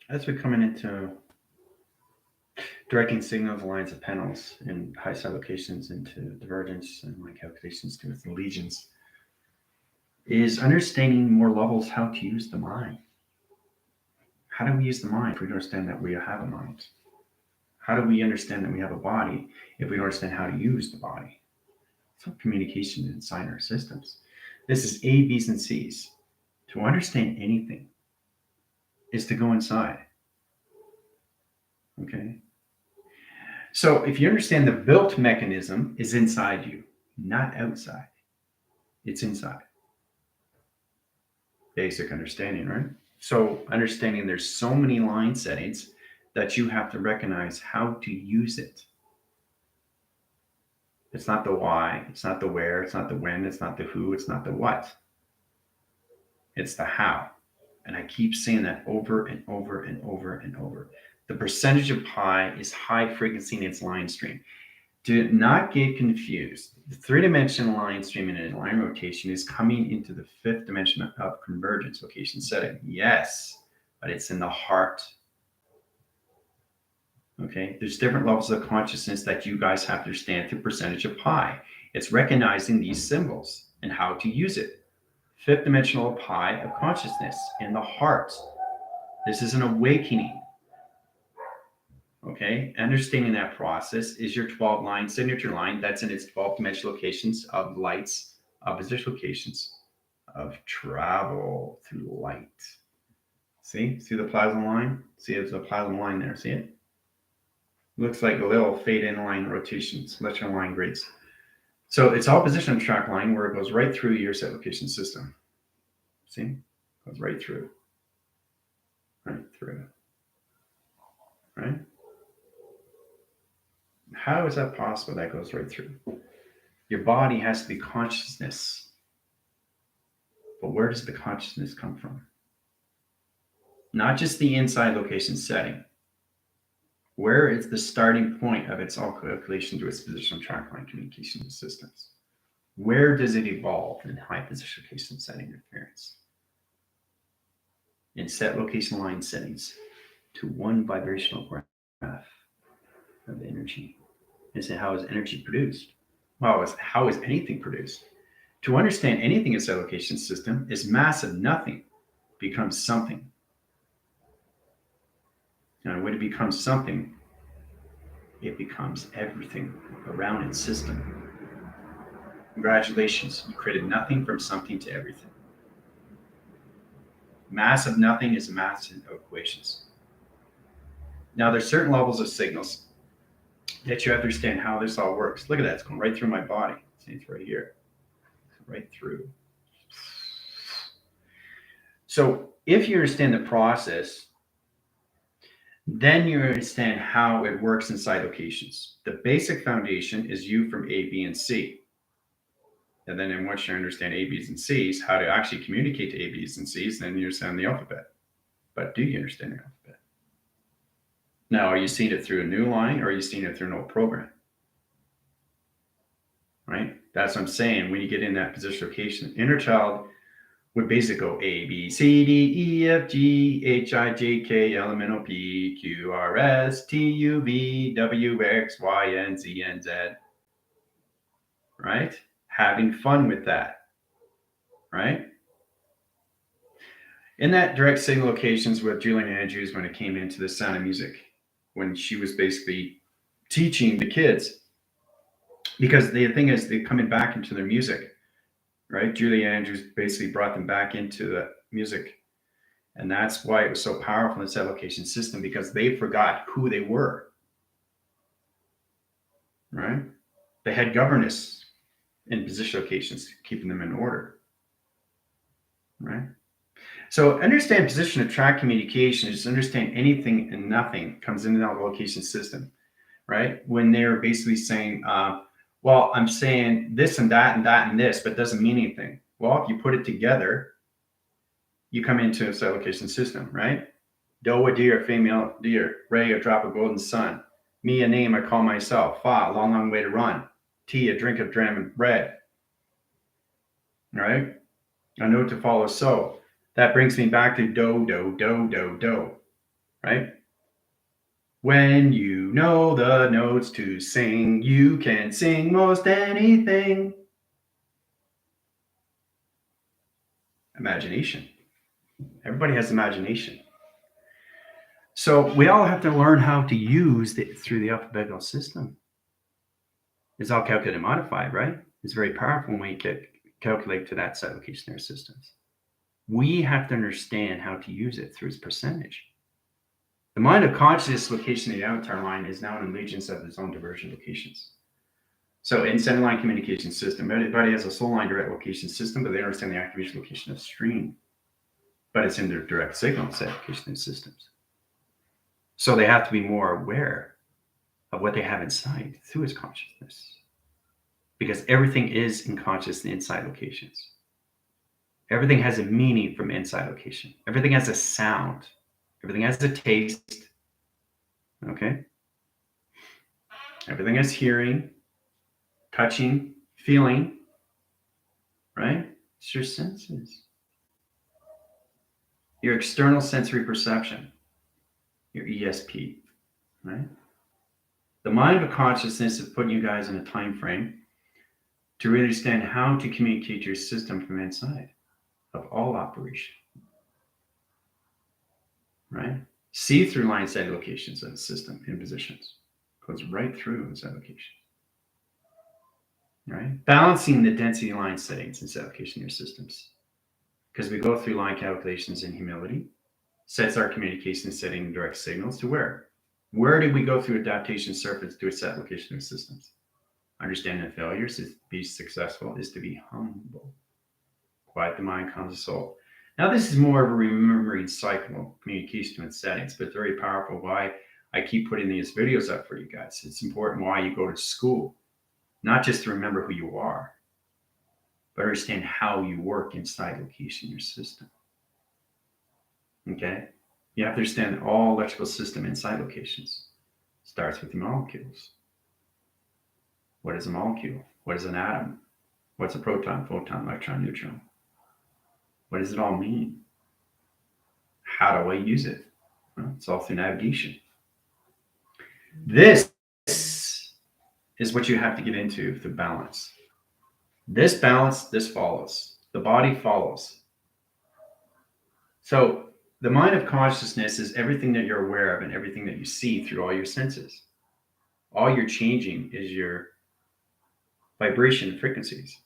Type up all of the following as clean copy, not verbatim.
As we're coming into directing signals, lines of panels, and high side locations into divergence and my calculations to its legions, is understanding more levels how to use the mind. How do we use the mind if we don't understand that we have a mind? How do we understand that we have a body if we don't understand how to use the body? So communication inside our systems. This is A, B's, and C's. To understand anything is to go inside. Okay. So if you understand the built mechanism is inside you, not outside. It's inside. Basic understanding, right? So understanding there's so many line settings that you have to recognize how to use it. It's not the why, it's not the where, it's not the when, it's not the who, it's not the what. It's the how. And I keep saying that over and over and over and over. The percentage of pi is high frequency in its line stream. Do not get confused. The three-dimensional line stream in a line rotation is coming into the fifth dimension of convergence location setting. Yes, but it's in the heart. Okay, there's different levels of consciousness that you guys have to understand through percentage of pi. It's recognizing these symbols and how to use it. Fifth dimensional pi of consciousness in the heart. This is an awakening. Okay, understanding that process is your 12 line signature line that's in its 12 dimensional locations of lights, opposition locations of travel through light. See the plasma line? See, there's a plasma line there. See it? Looks like a little fade in line rotations, electron line grids. So it's opposition track line where it goes right through your set location system. See? Goes right through. Right through. Right? How is that possible that goes right through? Your body has to be consciousness. But where does the consciousness come from? Not just the inside location setting. Where is the starting point of its all calculation to its positional track line communication systems? Where does it evolve in high position location setting interference? In set location line settings to one vibrational graph of energy. And say, how is energy produced? Well, how is anything produced? To understand anything in set location system is massive nothing becomes something. And when it becomes something, it becomes everything around its system. Congratulations, you created nothing from something to everything. Mass of nothing is mass of equations. Now, there's certain levels of signals that you have to understand how this all works. Look at that, it's going right through my body. See, it's right here, right through. So if you understand the process, then you understand how it works inside locations. The basic foundation is you from A, B, and C. And then once you understand A, B's, and C's, how to actually communicate to A, B's, and C's, then you understand the alphabet. But do you understand the alphabet? Now, are you seeing it through a new line or are you seeing it through an old program? Right? That's what I'm saying. When you get in that position location, inner child would basically go A, B, C, D, E, F, G, H, I, J, K, L, M, N, O, P, Q, R, S, T, U, V, W, X, Y, N, Z, N, Z. Right? Having fun with that. Right? In that direct signal locations with Julian Andrews when it came into the Sound of Music, when she was basically teaching the kids, because the thing is, they're coming back into their music, right? Julie Andrews basically brought them back into the music. And that's why it was so powerful in this allocation system, because they forgot who they were, right? They had governess in position locations, keeping them in order, right? So understand position of track communication is understand anything and nothing comes into that location system, right? When they're basically saying, well, I'm saying this and that and that and this, but it doesn't mean anything. Well, if you put it together, you come into a set location system, right? Doe, a deer, female deer. Ray, a drop of golden sun. Me, a name I call myself. Fa, a long, long way to run. Tea, a drink of dram red. Right? A note to follow. So that brings me back to do, do, do, do, do. right? When you know the notes to sing, you can sing most anything. Imagination. Everybody has imagination. So we all have to learn how to use it through the alphabetical system. It's all calculated and modified, right? It's very powerful when we calculate to that side location nerve systems. We have to understand how to use it through its percentage. The mind of consciousness location of the avatar line is now an allegiance of its own diversion locations. So in center line communication system, everybody has a soul line direct location system, but they don't understand the activation location of stream. But it's in their direct signal set location systems. So they have to be more aware of what they have inside through its consciousness. Because everything is in conscious inside locations. Everything has a meaning from inside location. Everything has a sound. Everything has a taste. Okay? Everything has hearing, touching, feeling, right? It's your senses. Your external sensory perception, your ESP, right? The mind of consciousness is putting you guys in a time frame to really understand how to communicate your system from inside of all operation, right? See through line side locations of the system in positions. Goes right through its location. Right? Balancing the density line settings in application of your systems. Because we go through line calculations in humility, sets our communication setting direct signals to where? Where did we go through adaptation surface to a set location of systems? Understanding the failures is to be successful, is to be humble. Quiet the mind, calm the soul. Now, this is more of a remembering cycle communication and settings, but very powerful. Why I keep putting these videos up for you guys. It's important why you go to school, not just to remember who you are, but understand how you work inside location, your system. Okay? You have to understand all electrical system inside locations. Starts with the molecules. What is a molecule? What is an atom? What's a proton, photon, electron, neutron? What does it all mean? How do I use it? Well, it's all through navigation. This is what you have to get into the balance. This balance, this follows. The body follows. So the mind of consciousness is everything that you're aware of and everything that you see through all your senses. All you're changing is your vibration frequencies.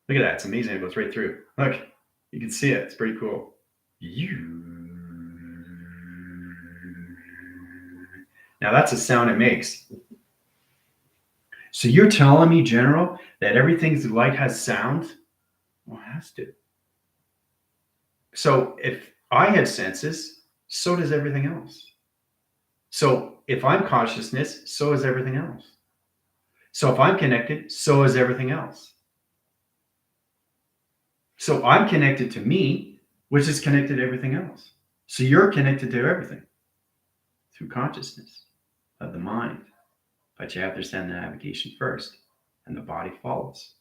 Look at that. It's amazing. It goes right through. Look, you can see it. It's pretty cool. Now that's the sound it makes. So you're telling me, General, that everything's light has sound? Well, it has to. So if I have senses, so does everything else. So if I'm consciousness, so is everything else. So if I'm connected, so is everything else. So I'm connected to me, which is connected to everything else. So you're connected to everything through consciousness of the mind. But you have to understand the navigation first, and the body follows.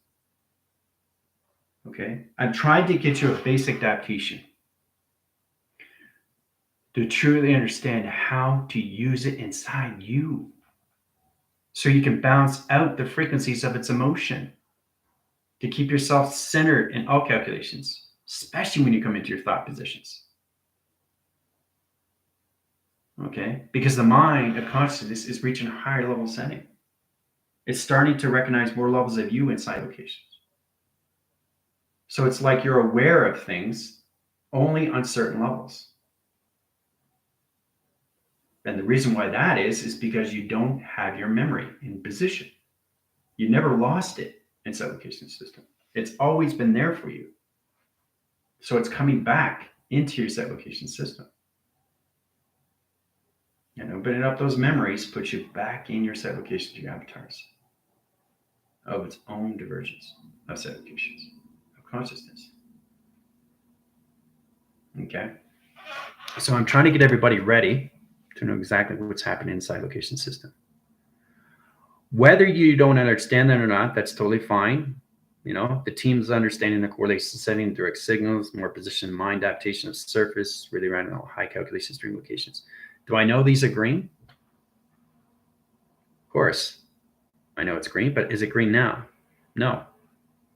Okay? I'm trying to get you a basic adaptation to truly understand how to use it inside you so you can bounce out the frequencies of its emotion to keep yourself centered in all calculations, especially when you come into your thought positions. Okay? Because the mind of consciousness is reaching a higher level setting. It's starting to recognize more levels of you inside locations. So it's like you're aware of things only on certain levels. And the reason why that is because you don't have your memory in position. You never lost it inside location system. It's always been there for you. So it's coming back into your set location system. And opening up those memories puts you back in your set locations, your avatars, of its own divergence of set locations, of consciousness. Okay? So I'm trying to get everybody ready to know exactly what's happening inside location system. Whether you don't understand that or not, that's totally fine. You know, the team's understanding the correlation setting, direct signals, more position, mind adaptation of surface, really around all high calculation stream locations. Do I know these are green? Of course, I know it's green, but is it green now? No,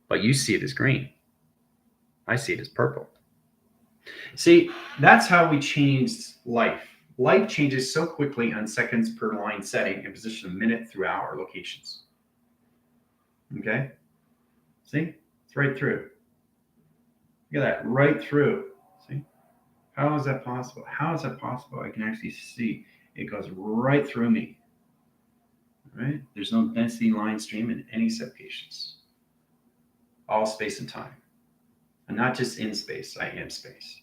but you see it as green. I see it as purple. See, that's how we change life. Life changes so quickly on seconds per line setting and position of minute through hour locations. Okay? See? It's right through. Look at that, right through. See? How is that possible? How is that possible? I can actually see it goes right through me. Right? There's no density line stream in any separations. All space and time. I'm not just in space, I am space.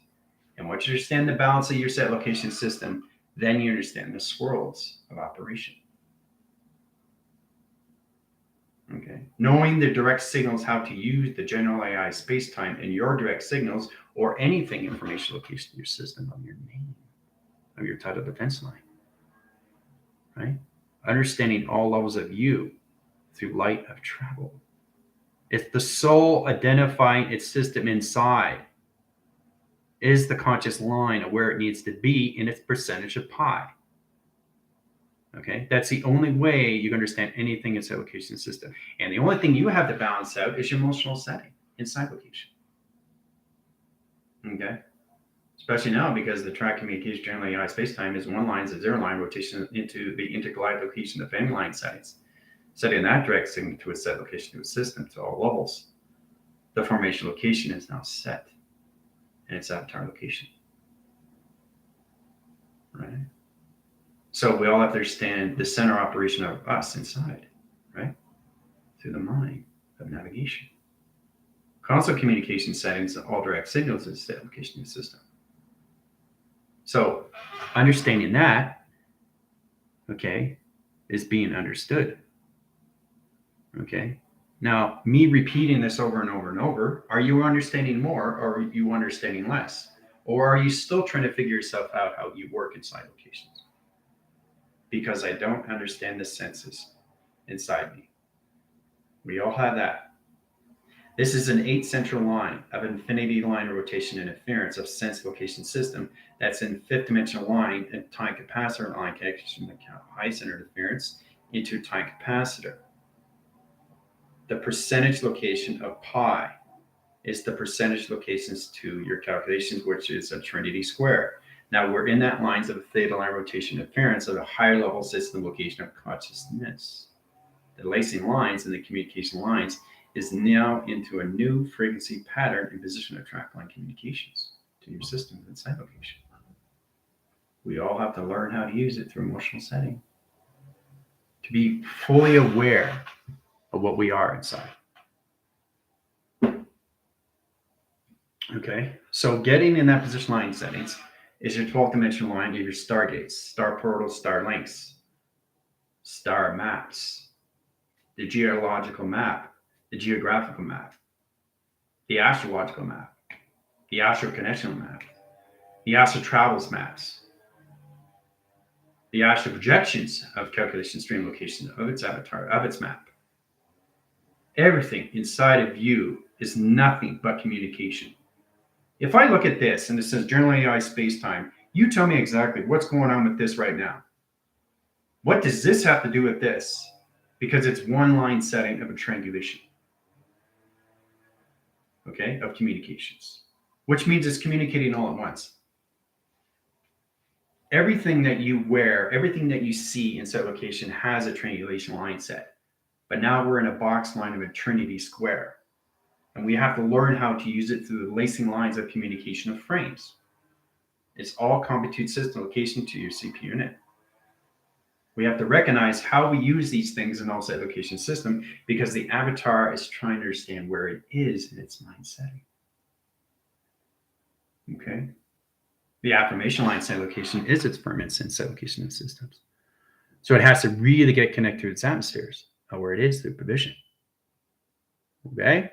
And once you understand the balance of your set location system, then you understand the swirls of operation. Okay. Knowing the direct signals, how to use the general AI space-time in your direct signals or anything information location in your system of your name, of your tidal defense line. Right? Understanding all levels of you through light of travel. It's the soul identifying its system inside. Is the conscious line of where it needs to be in its percentage of pi. Okay, that's the only way you can understand anything inside location system. And the only thing you have to balance out is your emotional setting inside location. Okay, especially now because the track communication generally AI space-time is one line, zero line rotation into the intergalactic location of family line settings, setting that direct signal to a set location to a system to all levels. The formation location is now set in its avatar location. Right? So we all have to understand the center operation of us inside, right? Through the mind of navigation. Console communication settings, all direct signals is the application of the system. So understanding that, okay, is being understood. Okay. Now, me repeating this over and over and over, are you understanding more or are you understanding less? Or are you still trying to figure yourself out how you work inside locations? Because I don't understand the senses inside me. We all have that. This is an 8 central line of infinity line rotation interference of sense location system that's in 5th dimensional line and time capacitor line connection to high center interference into time capacitor. The percentage location of pi is the percentage locations to your calculations, which is a trinity square. Now we're in that lines of theta line rotation interference of a higher level system location of consciousness. The lacing lines and the communication lines is now into a new frequency pattern and position of track line communications to your systems inside location. We all have to learn how to use it through emotional setting to be fully aware of what we are inside. Okay, so getting in that position line settings is your 12th dimensional line of your stargates, star portals, star links, star maps, the geological map, the geographical map, the astrological map, the astro connectional map, the astro travels maps, the astro projections of calculation stream location of its avatar, of its map. Everything inside of you is nothing but communication. If I look at this and it says general AI space-time, you tell me exactly what's going on with this right now. What does this have to do with this? Because it's one line setting of a triangulation. Okay, of communications, which means it's communicating all at once. Everything that you wear, everything that you see in set location has a triangulation line set. But now we're in a box line of a trinity square. And we have to learn how to use it through the lacing lines of communication of frames. It's all compute system location to your CPU unit. We have to recognize how we use these things in all set location system because the avatar is trying to understand where it is in its mind setting. Okay. The affirmation line set location is its permanence in set location of systems. So it has to really get connected to its atmospheres of where it is through provision. Okay.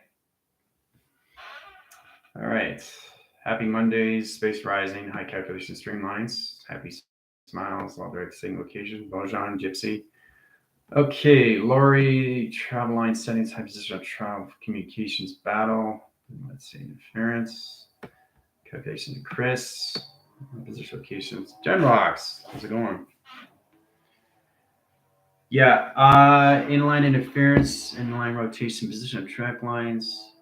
All right. Happy Mondays, Space Rising, High Calculation Streamlines. Happy smiles, all direct signal location. Bojan, Gypsy. Okay, Lori, travel line settings, high position of travel communications battle. Let's see, interference. Calculation to Chris. Position locations. Genrox, how's it going? Yeah, inline interference, inline rotation, position of track lines.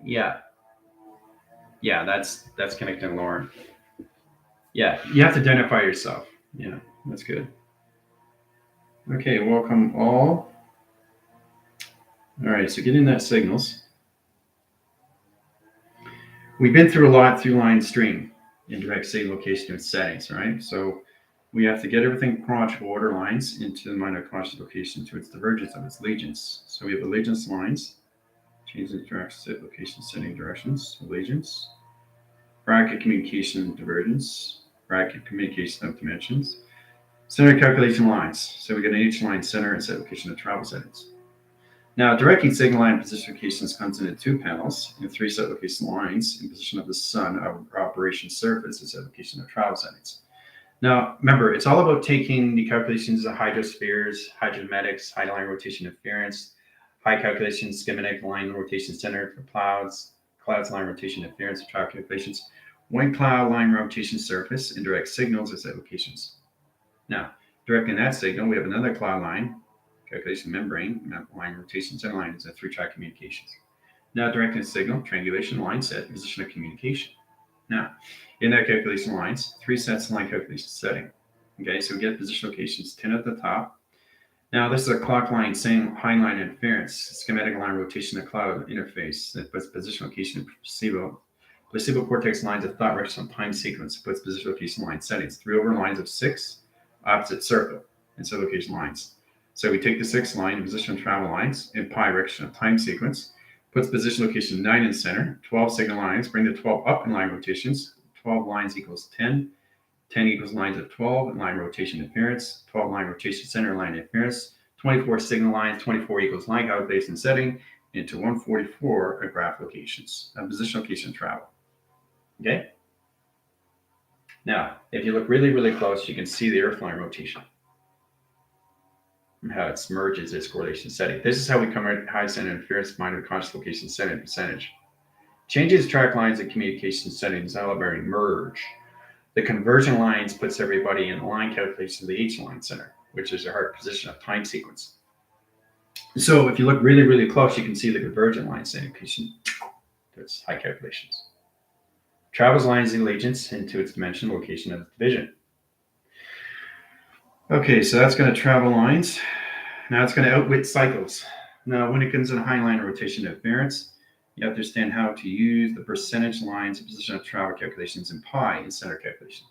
Yeah, yeah, that's connecting Lauren. Yeah, you have to identify yourself. Yeah, that's good. Okay, welcome all. All right, so getting that signals. We've been through a lot through line stream, indirect signal location and settings, right? So we have to get everything chronological order lines into the minor chronological location to its divergence of its allegiance. So we have allegiance lines, change the direction, set location, setting directions, allegiance, bracket communication divergence, bracket communication of dimensions, center calculation lines. So we get an H line center and set location of travel settings. Now, directing signal line position locations comes into two panels and three set location lines in position of the sun of operation surface and set location of travel settings. Now, remember, it's all about taking the calculations of hydrospheres, hydrometics, high line rotation interference, high calculation schematic line rotation center for clouds, clouds line rotation interference, travel calculations, white cloud line rotation surface, and direct signals as set locations. Now, directing that signal, we have another cloud line, calculation membrane, line rotation center line is a three-track communications. Now, directing the signal, triangulation line set, position of communication. Now, in that calculation lines, three sets of line calculation setting. Okay, so we get position locations 10 at the top. Now, this is a clock line saying high line interference, schematic line rotation of cloud interface that puts position location in placebo cortex lines of thought direction time sequence puts position location line settings, 3 over lines of 6, opposite circle, and set location lines. So we take the 6 line, position travel lines, in pi direction of time sequence, puts position location 9 in center, 12 signal lines, bring the 12 up in line rotations, 12 lines equals 10, 10 equals lines of 12 in line rotation interference, 12 line rotation center line interference, 24 signal lines, 24 equals line calculation setting, into 144 at graph locations, position location travel. Okay? Now, if you look really, really close, you can see the earth line rotation and how it merges its correlation setting. This is how we come at high center interference minus constant location setting percentage. Changes track lines and communication settings, however, merge. The conversion lines puts everybody in line calculation of the H line center, which is a hard position of time sequence. So if you look really, really close, you can see the convergent line setting. That's high calculations. Travels lines and allegiance into its dimension, location of division. Okay, so that's going to travel lines. Now it's going to outwit cycles. Now, when it comes to high line rotation interference, you have to understand how to use the percentage lines and position of travel calculations in pi in center calculation.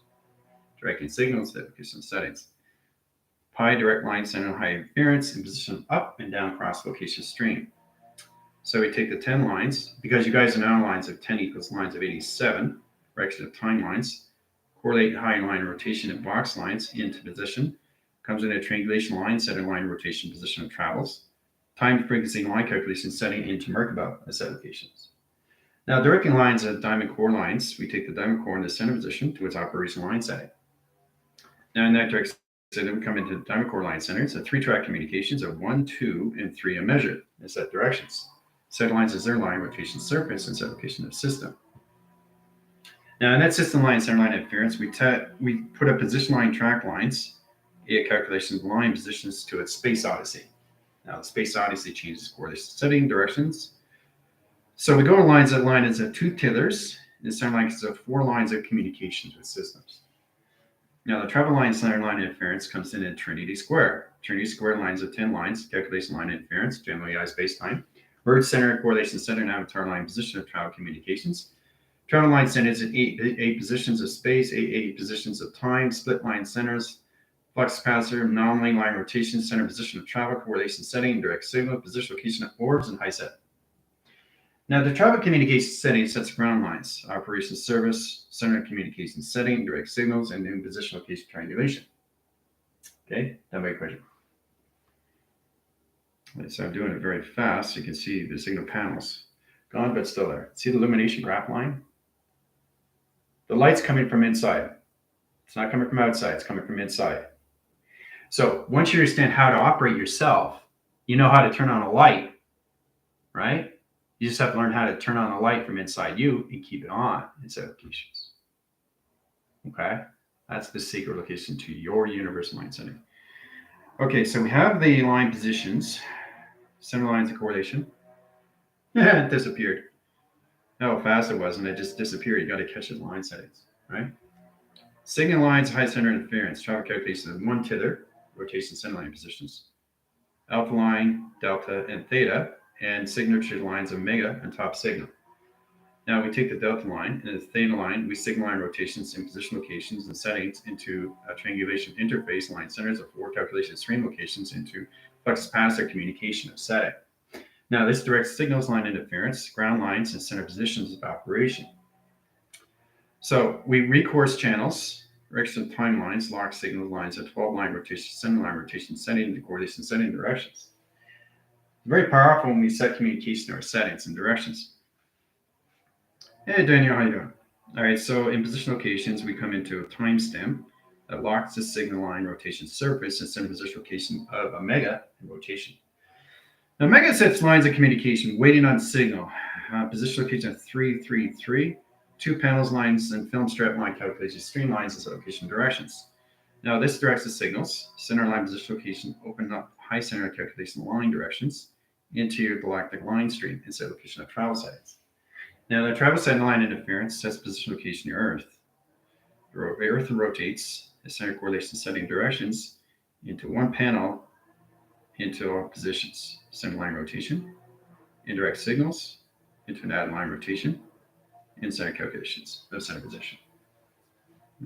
Directing signals, application settings. Pi direct line center high interference and position up and down cross location stream. So we take the 10 lines, because you guys are now lines of 10 equals lines of 87, direction of time lines, correlate high line rotation and box lines into position, comes in a triangulation line, center line rotation position of travels, time frequency line calculation setting into Merkaba as set locations. Now, directing lines of diamond core lines, we take the diamond core in the center position to its operation line setting. Now, in that direct setting, we come into the diamond core line center. It's a three-track communications of 1, 2, and 3 are measured in set directions. Set lines is their line rotation surface and set location of system. Now, in that system line, center line interference, we put a position line track lines, a calculation of line positions to its space odyssey. Now, the space odyssey changes correlation setting directions. So we go to lines that line as of 2 tethers, and the center line is of 4 lines of communications with systems. Now, the travel line center line interference comes in at Trinity Square. Trinity Square lines of 10 lines, calculation line interference, generally I space-time, merge center, correlation center, and avatar line position of travel communications. Travel line centers at 8 positions of space, 8 positions of time, split line centers, flux capacitor, non-line line rotation, center position of travel, correlation setting, direct signal, position location of orbs, and high set. Now, the travel communication setting sets ground lines, operation service, center communication setting, direct signals, and new position location triangulation. Okay, that way question. So I'm doing it very fast. You can see the signal panels gone, but still there. See the illumination graph line? The light's coming from inside. It's not coming from outside, it's coming from inside. So once you understand how to operate yourself, you know how to turn on a light, right? You just have to learn how to turn on a light from inside you and keep it on in set locations. Okay, that's the secret location to your universal line setting. Okay, so we have the line positions, center lines of correlation. Yeah, it disappeared. How fast it was, and it just disappeared. You got to catch the line settings, right? Signal lines, high center interference, travel calculations of one tether, rotation center line positions, alpha line, delta, and theta, and signature lines omega and top signal. Now we take the delta line and the theta line, we signal line rotations and position locations and settings into a triangulation interface line centers of four calculation stream locations into flux capacitor communication of setting. Now this directs signals line interference, ground lines, and center positions of operation. So we recourse channels, direction timelines, lock signal lines at 12 line rotation, center line rotation, setting to correlation, setting directions. It's very powerful when we set communication to our settings and directions. Hey Daniel, how you doing? All right, so in position locations, we come into a timestamp that locks the signal line rotation surface and center position location of omega and rotation. Now, omega sets lines of communication waiting on signal. Position location of 333, two panels lines and film strap line calculation streamlines and set location directions. Now, this directs the signals, center line position location, open up high center calculation line directions into your galactic line stream and set location of travel settings. Now, the travel setting line interference sets position location of Earth. The Earth rotates the center correlation setting directions into one panel into all positions. Center line rotation, indirect signals, into an added line rotation, and center calculations of center position.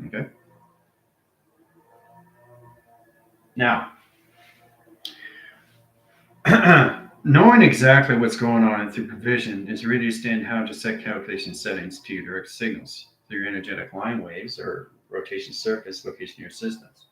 Okay. Now, knowing exactly what's going on through provision is really understand how to set calculation settings to your direct signals through your energetic line waves or rotation surface location of your systems.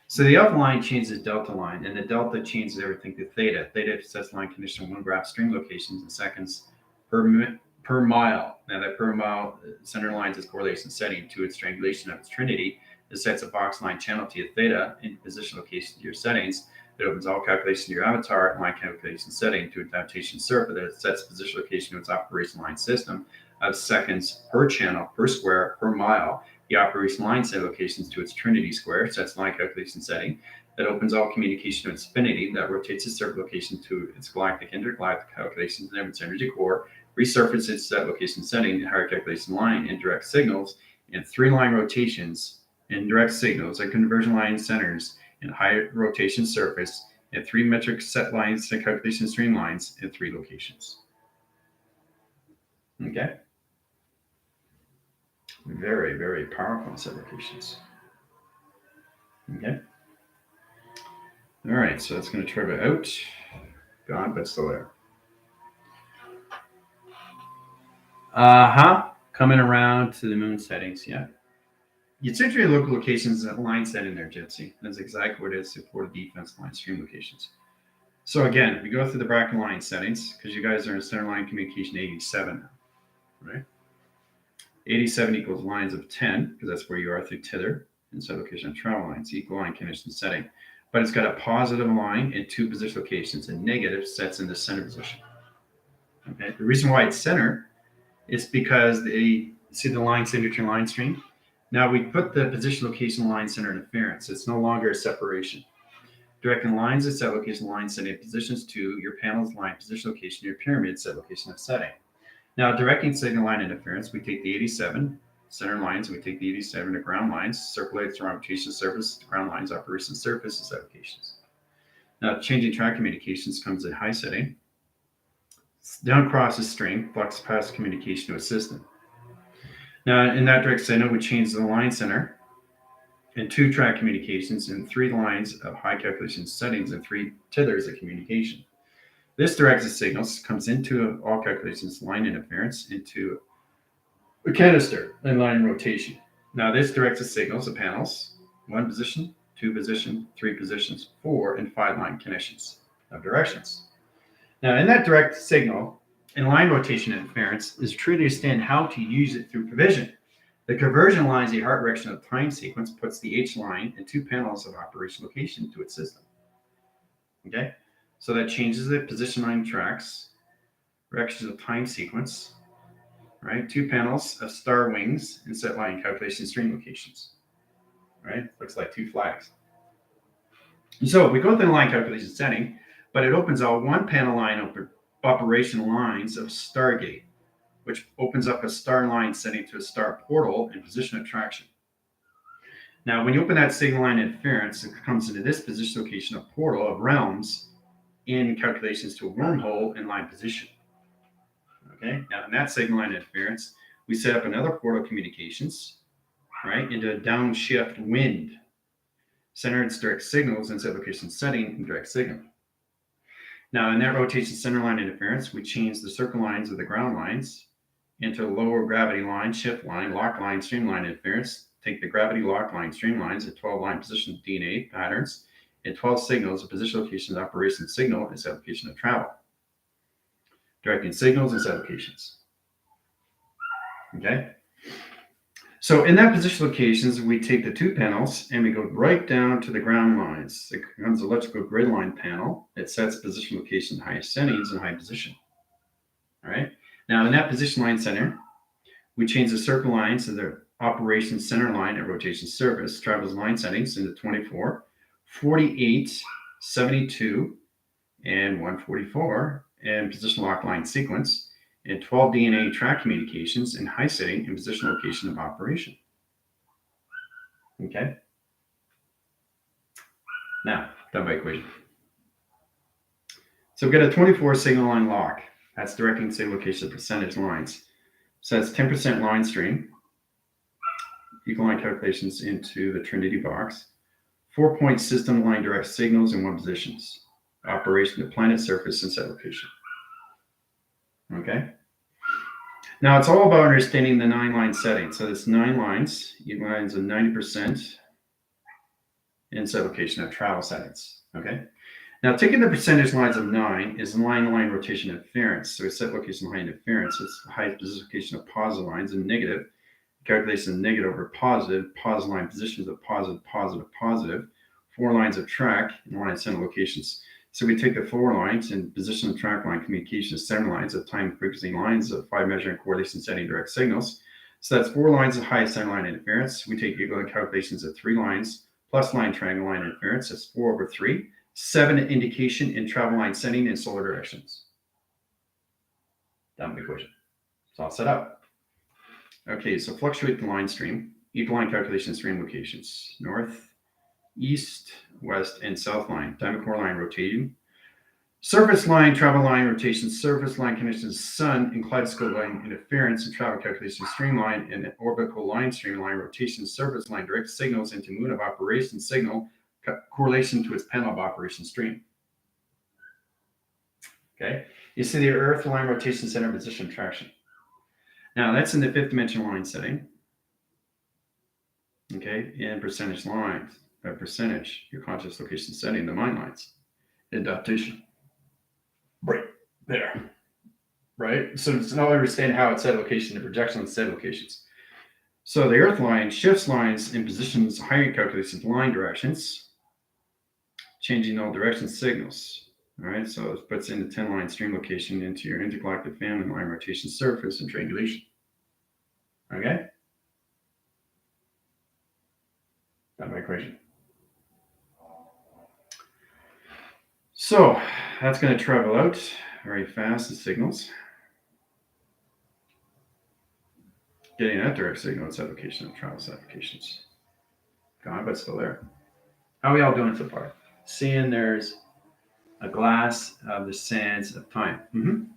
So the alpha line changes delta line, and the delta changes everything to theta. Theta sets line condition on one graph stream locations in seconds per mile. Now that per mile center lines is correlation setting to its triangulation of its trinity. It sets a box line channel to theta in position location to your settings. It opens all calculation to your avatar line calculation setting to its adaptation surface. That sets position location to its operation line system of seconds per channel, per square, per mile. The operation line set locations to its trinity square, sets line calculation setting. That opens all communication to its infinity. That rotates its surface location to its galactic intergalactic calculations and its energy core. Resurfaces its set location setting, higher calculation line, indirect signals, and three line rotations, indirect signals, and conversion line centers, and high rotation surface, and three metric set lines and calculation streamlines in three locations. Okay. Very, very powerful set locations. Okay. All right, so that's going to turbo out. Gone, but still there. Coming around to the moon settings, yeah. You set your local locations at line setting there, Gypsy. That's exactly what it is for the defense line stream locations. So again, we go through the bracket line settings because you guys are in center line communication 87 now, right? 87 equals lines of 10 because that's where you are through tether and set location of travel lines, equal line condition setting. But it's got a positive line in two position locations and negative sets in the center position. Okay. The reason why it's center is because they see the line signature line stream. Now we put the position location line center interference. It's no longer a separation. Directing lines at set location line setting positions to your panel's line position location, your pyramid set location of setting. Now directing signal line interference, we take the 87 center lines, we take the 87 to ground lines, circulate through rotation surface, to ground lines, operation surface, and set locations. Now changing track communications comes at high setting. Down crosses string, flux pass communication to a system. Now in that direct signal, we change the line center and two track communications and three lines of high calculation settings and three tethers of communication. This directs the signals, comes into all calculations line interference into a canister and line rotation. Now this directs the signals, the panels, one position, two position, three positions, 4 and 5 line connections of directions. Now in that direct signal and line rotation interference is truly to understand how to use it through provision. The conversion lines the heart direction of the time sequence puts the H line and two panels of operation location to its system. Okay, so that changes the position line tracks, directions of time sequence, right? 2 panels of star wings and set line calculation stream locations, right? Looks like 2 flags. So we go through the line calculation setting, but it opens out one panel line operation lines of Stargate, which opens up a star line setting to a star portal and position of traction. Now, when you open that signal line interference, it comes into this position location, a portal of realms in calculations to a wormhole in line position. Okay, now in that signal line interference, we set up another portal communications, right, into a downshift wind. Center its direct signals and set location setting and direct signal. Now in that rotation center line interference, we change the circle lines of the ground lines into lower gravity line, shift line, lock line, streamline interference. Take the gravity lock line streamlines at 12 line position DNA patterns and 12 signals of position location operation signal and set location of travel. Directing signals and set locations. Okay. So in that position locations, we take the 2 panels and we go right down to the ground lines. It becomes electrical grid line panel. It sets position location high settings and high position. All right. Now in that position line center, we change the circle lines to the operation center line at rotation surface, travels line settings into 24, 48, 72, and 144, and position lock line sequence, and 12 DNA track communications in high setting and position location of operation. Okay. Now, done by equation. So we've got a 24 signal line lock. That's directing signal location of percentage lines. So that's 10% line stream. Equal line calculations into the Trinity box. 4-point system line direct signals in 1 positions. Operation to planet surface and set location. Okay. Now it's all about understanding the 9 line setting. So it's 9 lines, each lines of 90% in set location of travel settings. Okay. Now taking the percentage lines of 9 is line-to-line rotation interference. So we set location line interference. It's the highest position location of positive lines and negative. Calculation of negative over positive line positions of positive, positive, positive. 4 lines of track and line center locations. So we take the 4 lines and position of track line communication 7 lines of time frequency lines of 5 measuring correlation setting direct signals. So that's 4 lines of high center line interference. We take equal calculations of 3 lines plus line triangle line interference. That's 4 over 3. 7 indication in travel line setting and solar directions. Done with the equation. It's all set up. Okay, so fluctuate the line stream. Equal line calculation stream locations. North, east, west, and south line. Diamond core line rotating. Surface line, travel line rotation, surface line connections, sun and kaleidoscope line interference and travel calculation streamline and orbital line streamline rotation, surface line direct signals into moon of operation signal correlation to its panel of operation stream. Okay, you see the Earth line rotation center position traction. Now that's in the 5th dimension line setting. Okay, and percentage lines, percentage, your conscious location setting, the mind lines, adaptation. Right there. Right? So it's now understand how it's set location and projection and set locations. So the Earth line shifts lines in positions, higher calculations, line directions, changing all direction signals. All right, so it puts in the 10 line stream location into your intergalactic family line rotation surface and triangulation. Okay? Got my equation. So that's going to travel out very fast, the signals. Getting that direct signal, it's application of travel applications. Gone, but still there. How are we all doing so far? Seeing there's a glass of the sands of time.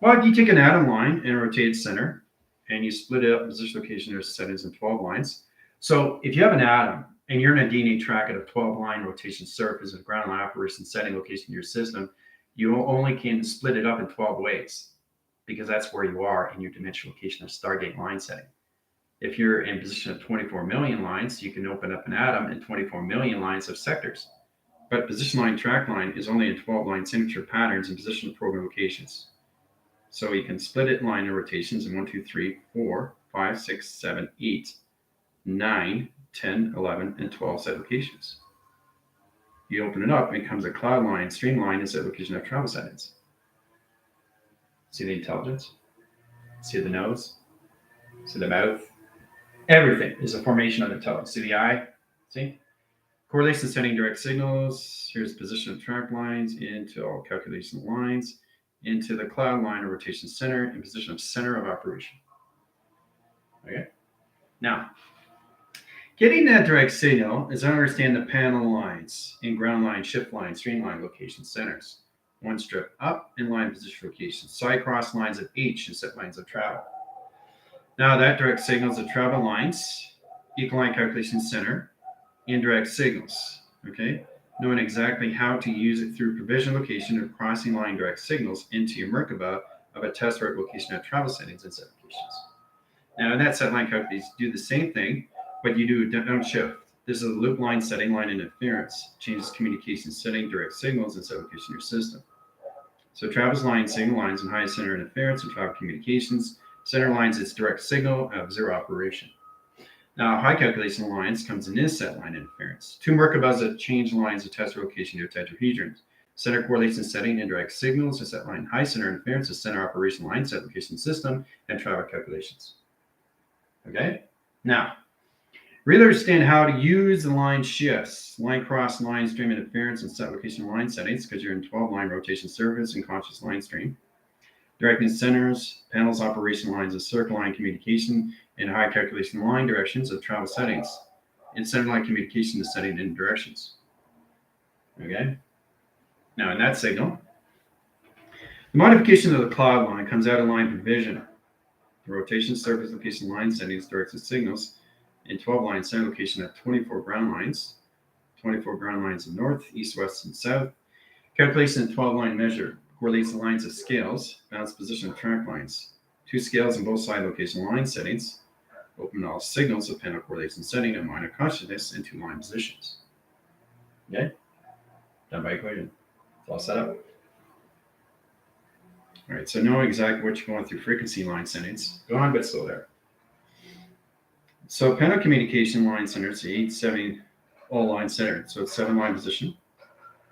Well, if you take an atom line and rotate its center, and you split it up, position location, there's settings in 12 lines. So if you have an atom and you're in a DNA track at a 12 line rotation surface of ground line operation setting location in your system, you only can split it up in 12 ways because that's where you are in your dimensional location of Stargate line setting. If you're in position of 24 million lines, you can open up an atom in 24 million lines of sectors. But position line track line is only in 12 line signature patterns and position program locations. So you can split it in line of rotations in 1, 2, 3, 4, 5, 6, 7, 8, 9, 10, 11, and 12 set locations. You open it up, it comes a cloud line, streamline, and set location of travel settings. See the intelligence? See the nose? See the mouth? Everything is a formation of the toe. See the eye? See? Correlation setting direct signals. Here's position of track lines into all calculation lines, into the cloud line of rotation center, and position of center of operation. Okay? Now, getting that direct signal is to understand the panel lines in ground line, shift line, streamline location centers. One strip up in line position location, side cross lines of H and set lines of travel. Now that direct signals the travel lines, equal line calculation center, indirect signals. Okay, knowing exactly how to use it through provision location of crossing line direct signals into your Merkaba of a test route location at travel settings and set locations. Now in that set line calculation, do the same thing, but you do a down shift. This is a loop line setting, line interference, changes communication setting, direct signals, and set location of your system. So travels line, signal lines, and high center interference and travel communications. Center lines, its direct signal of zero operation. Now, high calculation lines comes in this set line interference. Two Merkabas that change lines of test location to tetrahedrons. Center correlation setting, indirect signals, a set line high center interference, a center operation line set location system, and travel calculations. Okay? Now, really understand how to use the line shifts, line cross, line stream interference, and set location line settings because you're in 12 line rotation service and conscious line stream. Directing centers, panels, operation lines of circle line communication, and high calculation line directions of travel settings. And center line communication is setting in directions. Okay? Now, in that signal, the modification of the cloud line comes out of line provision. The rotation, surface location, line settings directs the signals in 12 line center location at 24 ground lines, 24 ground lines in north, east, west, and south. Calculation in 12 line measure correlates the lines of scales, balance position of track lines. Two scales in both side location line settings. Open all signals of panel correlation setting and line of consciousness into line positions. Okay? Done by equation. It's all set up. All right, so know exactly what you're going through frequency line settings. Go on, but slow there. So panel communication line centers, 8, 7, all line centered. So it's 7 line position,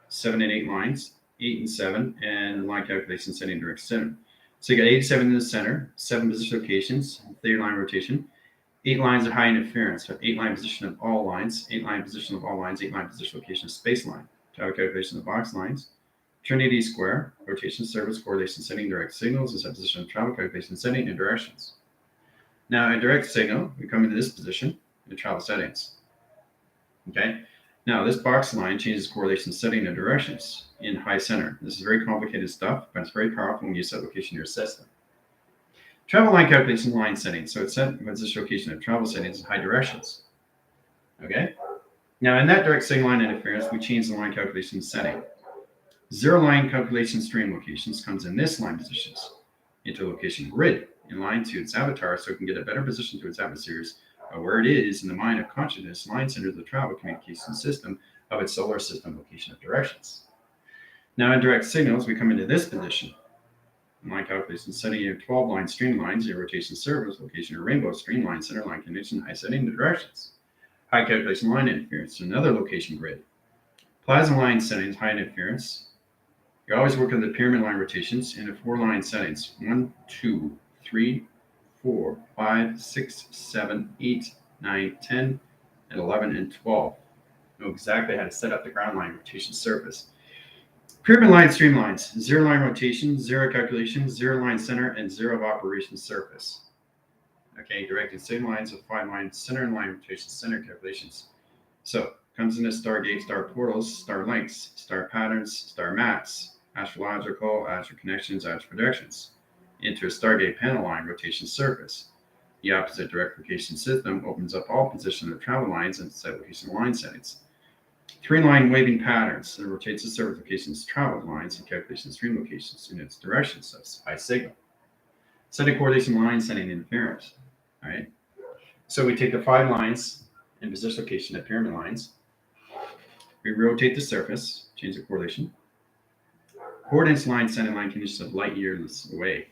7 and 8 lines, 8 and 7, and line calculation setting direct center. So you got 8, 7 in the center, 7 position locations, 3 line rotation, 8 lines of high interference, so 8 line position of all lines, 8 line position of all lines, 8 line position location of space line, travel calculation of box lines, Trinity square, rotation, service, correlation setting, direct signals, is a position of travel calculation setting and directions. Now, a direct signal, we come into this position in travel settings. Okay. Now, this box line changes correlation setting and directions in high center. This is very complicated stuff, but it's very powerful when you set location in your system. Travel line calculation line settings. So it's set position location of travel settings in high directions. Okay. Now, in that direct signal line interference, we change the line calculation setting. Zero line calculation stream locations comes in this line positions into location grid in line to its avatar so it can get a better position to its atmospheres where it is in the mind of consciousness line center of the travel communication system of its solar system location of directions. Now in direct signals, we come into this position. In line calculation setting your 12 line stream lines, your rotation service location, your rainbow stream line, center line connection, high setting the directions. High calculation line interference, another location grid. Plasma line settings, high interference. You always work on the pyramid line rotations in the 4 line settings. 1, 2, 3, 4, 5, 6, 7, 8, 9, 10, and 11, and 12. Know exactly how to set up the ground line rotation surface. Pyramid line streamlines, 0 line rotation, 0 calculation, 0 line center, and 0 of operation surface. Okay, directing signal lines with 5 line center and line rotation center calculations. So, comes into Stargate, star portals, star links, star patterns, star maps, astrological, astro connections, astro projections. Into a Stargate panel line rotation surface. The opposite direct location system opens up all position of travel lines and set location line settings. 3 line waving patterns that rotates the surface locations, travel lines, and calculation stream locations in its direction, so it's high signal. Setting correlation line setting interference. All right. So we take the 5 lines in position location at pyramid lines. We rotate the surface, change the correlation. Coordinates line, center line conditions of light years away.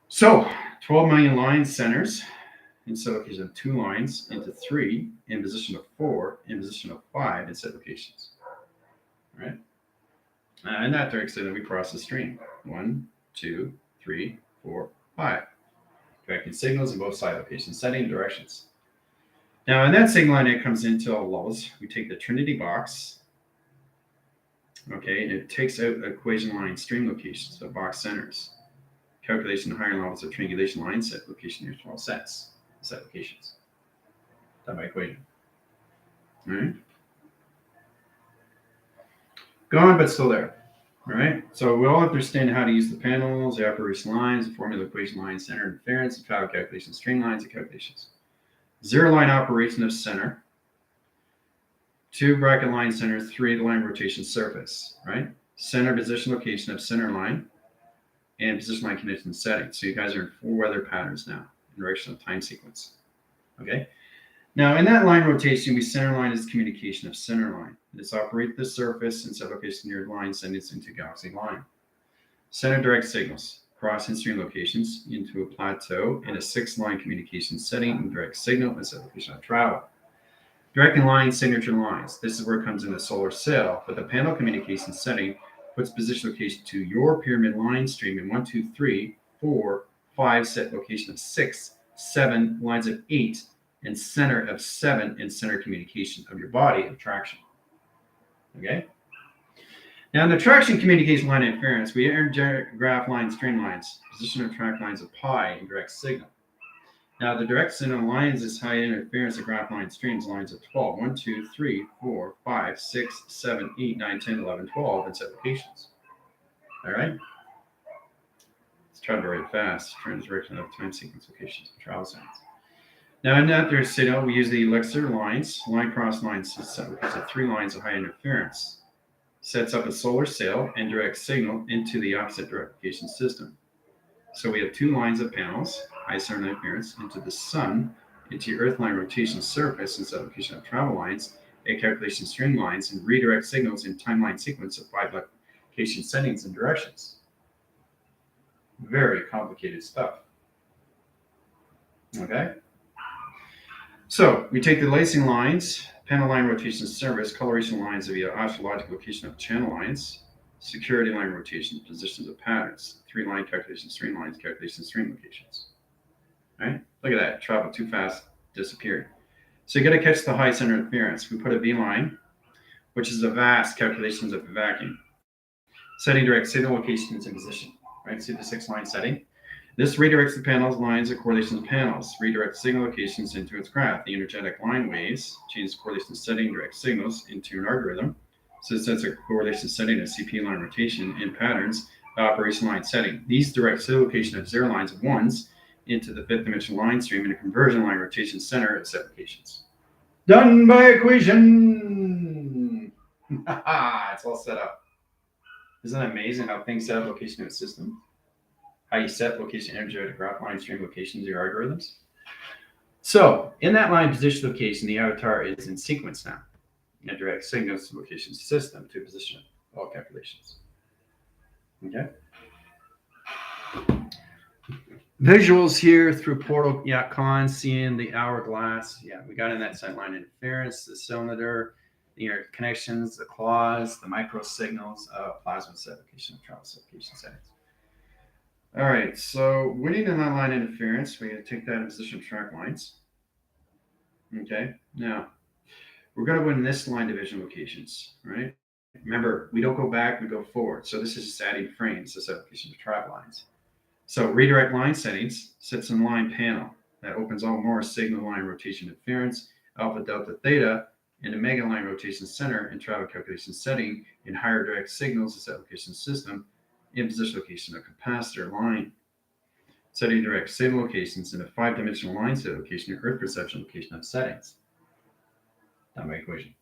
So 12 million line centers in set location of 2 lines into 3 in position of 4 in position of 5 in set locations. All right. In that direct signal, we cross the stream. 1, 2, 3, 4, 5. directing signals in both site location, setting, and directions. Now, in that signal line, it comes into levels. We take the Trinity box, okay, and it takes out equation line stream locations, so box centers. Calculation of higher levels of triangulation line set location near 12 set locations. Done by equation. All right. Gone, but still there. All right. So we all understand how to use the panels, the operation lines, the formula equation lines, center interference, the travel calculation, string lines, and calculations. Zero line operation of center. 2 bracket line center, 3 line rotation surface, right? Center position location of center line and position line condition setting. So you guys are in 4 weather patterns now in direction of time sequence. Okay. Now in that line rotation, we center line is communication of center line. It's operate the surface and set location near the line, send it into galaxy line. Center direct signals, cross and stream locations into a plateau in a 6-line communication setting and direct signal and set location of travel. Directing line signature lines. This is where it comes in the solar sail, but the panel communication setting puts position location to your pyramid line stream in 1, 2, 3, 4, 5 set location of 6, 7 lines of 8, and center of 7 and center communication of your body of traction. Okay? Now in the traction communication line interference, we enter graph line string lines, position of track lines of pi and direct signal. Now, the direct signal lines is high interference of graph line streams, lines of 12. 1, 2, 3, 4, 5, 6, 7, 8, 9, 10, 11, 12, and set locations. All right? Let's try to write fast. Direction of time sequence locations and travel signs. Now, in that there's signal, we use the elixir lines, line cross lines, because of 3 lines of high interference. Sets up a solar sail and direct signal into the opposite direction system. So we have 2 lines of panels, high center interference, into the sun, into your Earth line rotation surface and set location of travel lines, a calculation string lines, and redirect signals in timeline sequence of 5 location settings and directions. Very complicated stuff. Okay? So we take the lacing lines, panel line rotation service, coloration lines via astrological location of channel lines, security line rotation, positions of patterns, 3-line calculation, string lines, calculation, string locations. All right? Look at that. Travel too fast, disappeared. So you got to catch the high center interference. We put a V line, which is a vast calculations of the vacuum. Setting direct signal locations and position. Right? See the 6-line setting? This redirects the panels, lines, and correlations of panels. Redirects signal locations into its graph. The energetic line waves changes correlation setting, direct signals into an algorithm. So it sets a correlation setting of CP line rotation and patterns, operation line setting. These direct signal location of 0 lines of 1s into the 5th dimensional line stream and a conversion line rotation center at set locations. Done by equation. It's all set up. Isn't it amazing how things set up location of a system? How you set location energetic graph line stream locations of your algorithms. So in that line position location, the avatar is in sequence now. A direct signals to location system to position all calculations. Okay. Visuals here through portal, yeah, con, seeing the hourglass. Yeah, we got in that sightline interference, the cylinder, the connections, the claws, the micro signals, plasma set location, travel set location settings. All right, so winning in that line interference, we're going to take that in position of track lines. Okay, now we're going to win this line division locations, right? Remember, we don't go back, we go forward. So this is just adding frames, this application of track lines. So redirect line settings sits in line panel. That opens all more signal line rotation interference, alpha, delta, theta, and a mega line rotation center and travel calculation setting in higher direct signals, this application system, in position location of capacitor line. Setting direct signal locations in a 5-dimensional line set location or earth perception location of settings. Done by equation.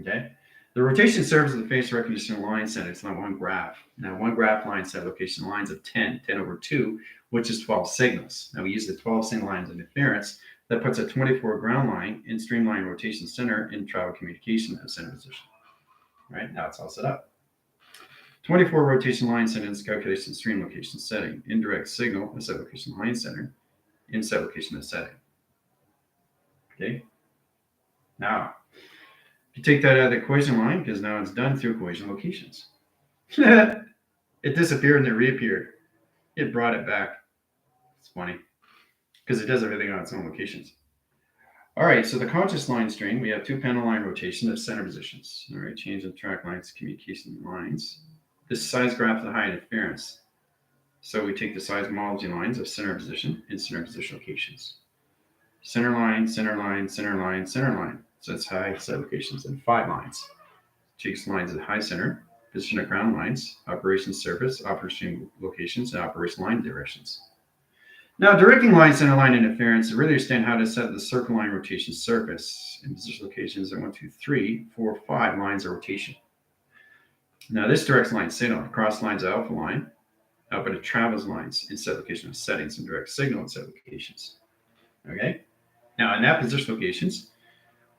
Okay? The rotation serves as the face recognition line set. It's not one graph. Now, one graph line set location lines of 10 over 2, which is 12 signals. Now, we use the 12 signal lines of interference that puts a 24 ground line in streamline rotation center in travel communication of center position. Right? Now it's all set up. 24 rotation line settings, calculation stream location setting, indirect signal, a set location line center, in set location of setting. Okay? Now, if you take that out of the equation line, because now it's done through equation locations. It disappeared and it reappeared. It brought it back. It's funny. because it does everything on its own locations. All right, so the conscious line string, we have two panel line rotation of center positions. All right, change of track lines, communication lines. This size graph is the high interference. So we take the seismology lines of center position and center position locations. Center line, center line, center line, center line. So that's high set locations and 5 lines. Takes lines at high center, position at ground lines, operation surface, operation locations, and operation line directions. Now, directing line center line interference to really understand how to set the circle line rotation surface in position locations at 1, 2, 3, 4, 5 lines of rotation. Now, this directs line signal across lines of alpha line, but it travels lines in set location of settings and direct signal in set locations. Okay. Now, in that position locations,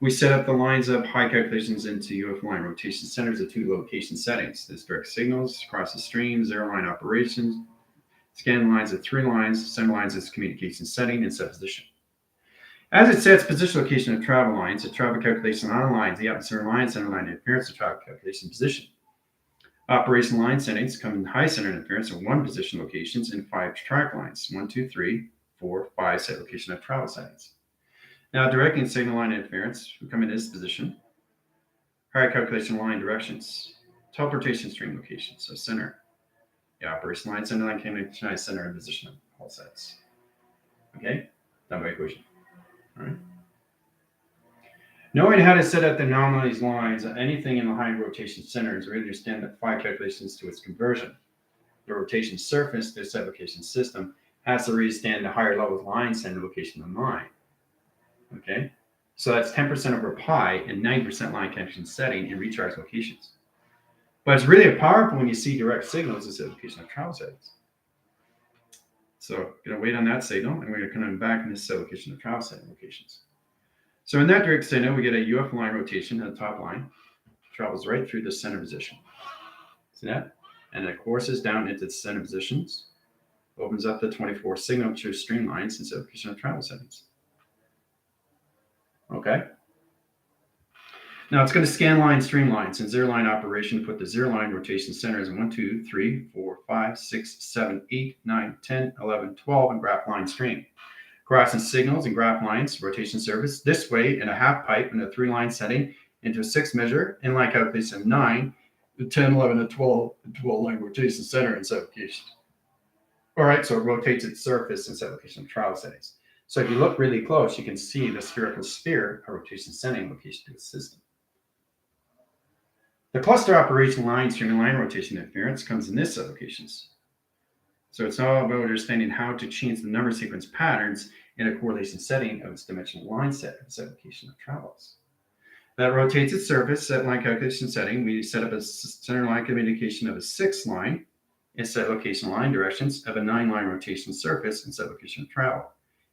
we set up the lines of high calculations into UF line rotation centers of 2 location settings. There's direct signals across the stream, 0 line operations, scan lines of 3 lines, center lines as communication setting and set position. As it sets position location of travel lines, the travel calculation on lines, the atmosphere line, center line interference, the travel calculation position. Operation line settings come in high center interference of 1 position locations and 5 track lines, 1, 2, 3, 4, 5 set location of travel settings. Now, directing signal line interference, we come in this position. Higher calculation line directions, teleportation string locations, so center. The operation line, center line, communication center, and position of all sets. Okay, done by equation. All right. Knowing how to set up the anomalies lines of anything in the high rotation centers, we understand that 5 calculations to its conversion. The rotation surface, the set location system, has to understand the higher level line center location of line. Okay, so that's 10% over pi and 90% line connection setting in recharge locations. But it's really powerful when you see direct signals as a location of travel settings. So going to wait on that signal, and we're going to come back in this location of travel setting locations. So in that direct signal, we get a UF line rotation at the top line, travels right through the center position. See that? And it courses down into the center positions, opens up the 24 signature streamlines and location of travel settings. Okay. Now it's going to scan line streamlines and 0 line operation to put the 0 line rotation centers in 1, 2, 3, 4, 5, 6, 7, 8, 9, 10, 11, 12, and graph line stream. Graphs and signals and graph lines, rotation surface, this way in a half pipe in a 3 line setting into a 6 measure, in line calculation of 9, 10, 11, and 12, 12 line rotation center and set location. All right, so it rotates its surface and set location of travel settings. So if you look really close, you can see the spherical sphere of rotation setting location to the system. The cluster operation line stream and line rotation interference comes in this set locations. So it's all about understanding how to change the number sequence patterns in a correlation setting of its dimensional line set location of travels. That rotates its surface set line calculation setting. We set up a center line communication of a 6 line and set location line directions of a 9 line rotation surface and set location of travel.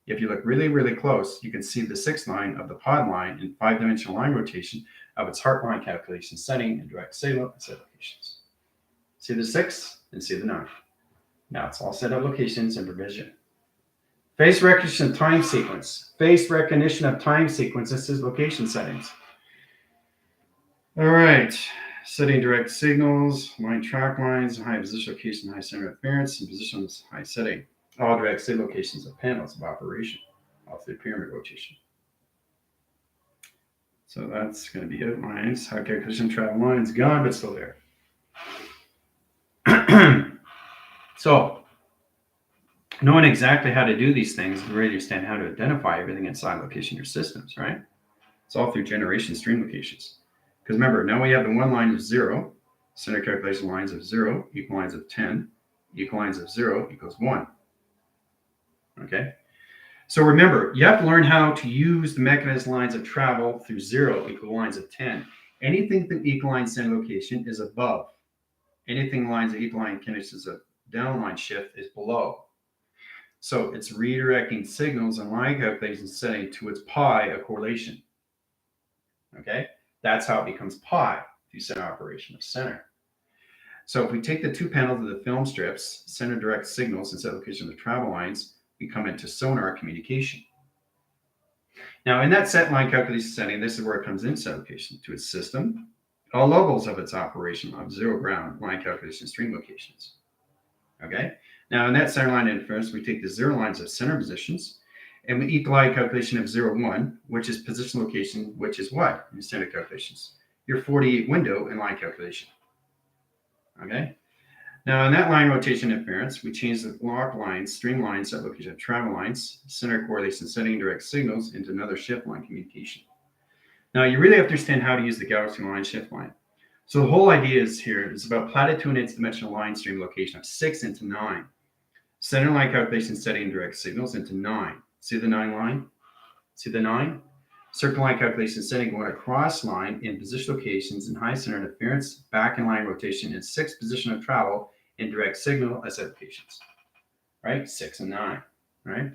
If you look really, really close, you can see the 6 line of the pod line and 5-dimensional line rotation of its heart line calculation setting and direct signal and set locations. See the 6 and see the 9. Now it's all set up locations and provision. Face recognition of time sequence. Face recognition of time sequence. This is location settings. All right. Setting direct signals, line track lines, high position location, high center interference, and positions high setting. All direct signal locations of panels of operation off the pyramid rotation. So that's going to be it. Lines, high calculation travel lines, gone, but still there. So, knowing exactly how to do these things, you really understand how to identify everything inside location your systems, right? It's all through generation stream locations. Because remember, now we have the 1 line of 0, center calculation lines of 0, equal lines of 10, equal lines of 0 equals 1. Okay? So remember, you have to learn how to use the mechanism lines of travel through 0 equal lines of 10. Anything through equal line center location is above. Anything lines of equal line conditions of downline shift is below. So it's redirecting signals and line calculation setting to its pi of correlation. Okay? That's how it becomes pi through center operation of center. So if we take the 2 panels of the film strips, center direct signals and set location of the travel lines, we come into sonar communication. Now in that set line calculation setting, this is where it comes in set location to its system, all levels of its operation of 0 ground line calculation stream locations. Okay? Now in that center line interference, we take the 0 lines of center positions And we equalize calculation of 0, 1, which is position location, which is what in standard calculations? Your 48 window in line calculation. Okay. Now, in that line rotation inference, we change the log lines, streamline set location of travel lines, center correlation setting direct signals into another shift line communication. Now, you really have to understand how to use the galaxy line shift line. So the whole idea is here is about platted 2 and its dimensional line stream location of 6 into 9. Center line calculation setting direct signals into 9. See the 9 line? See the 9? Circle line calculation setting going across line in position locations and high center interference, back in line rotation, and 6 position of travel in direct signal as locations. Right? 6 and 9. Right?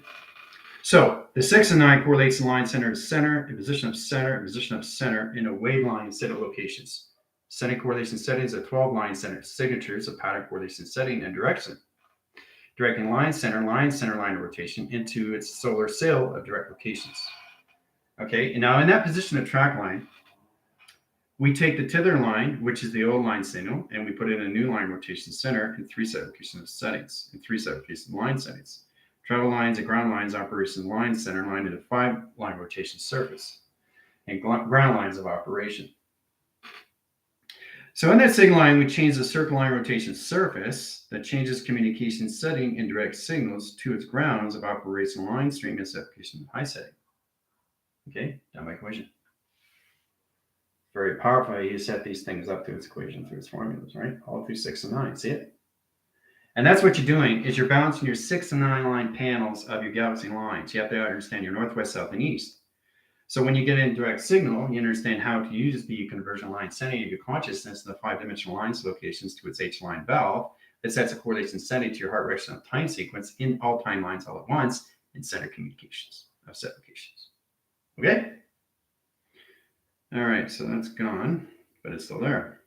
So the 6 and 9 correlates the line center to center, and position of center, and position of center in a wave line set of locations. Setting correlation settings are 12 line center signatures of pattern correlation setting and direction. Directing line center line rotation into its solar sail of direct locations. Okay, and now in that position of track line, we take the tether line, which is the old line signal, and we put it in a new line rotation center in 3 set location of settings, and 3 set location line settings. Travel lines and ground lines operation line center line into 5 line rotation surface, and ground lines of operation. So in that signal line, we change the circle line rotation surface that changes communication setting and direct signals to its grounds of operation line stream and application high setting. Okay, done by equation. Very powerful. You set these things up to its equation through its formulas, right? All through 6 and 9. See it? And that's what you're doing is you're balancing your 6 and 9 line panels of your galaxy lines. You have to understand your northwest, south, and east. So when you get in direct signal, you understand how to use the conversion line setting of your consciousness in the 5-dimensional lines locations to its H-line valve that sets a correlation setting to your heart rate of time sequence in all time lines all at once in center communications of set locations. Okay? All right, so that's gone, but it's still there.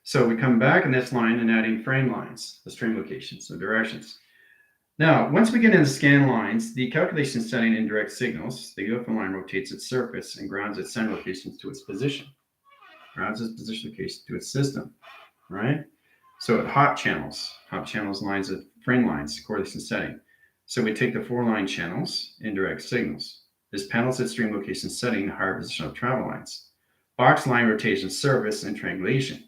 So we come back in this line and adding frame lines, the stream locations, the directions. Now, once we get into scan lines, the calculation setting in direct signals, the UFO line rotates its surface and grounds its center locations to its position. Grounds its position location to its system, right? So at hot channels lines of frame lines, correlation setting. So we take the 4 line channels in direct signals. This panels its stream location setting to higher position of travel lines. Box line rotation surface and triangulation.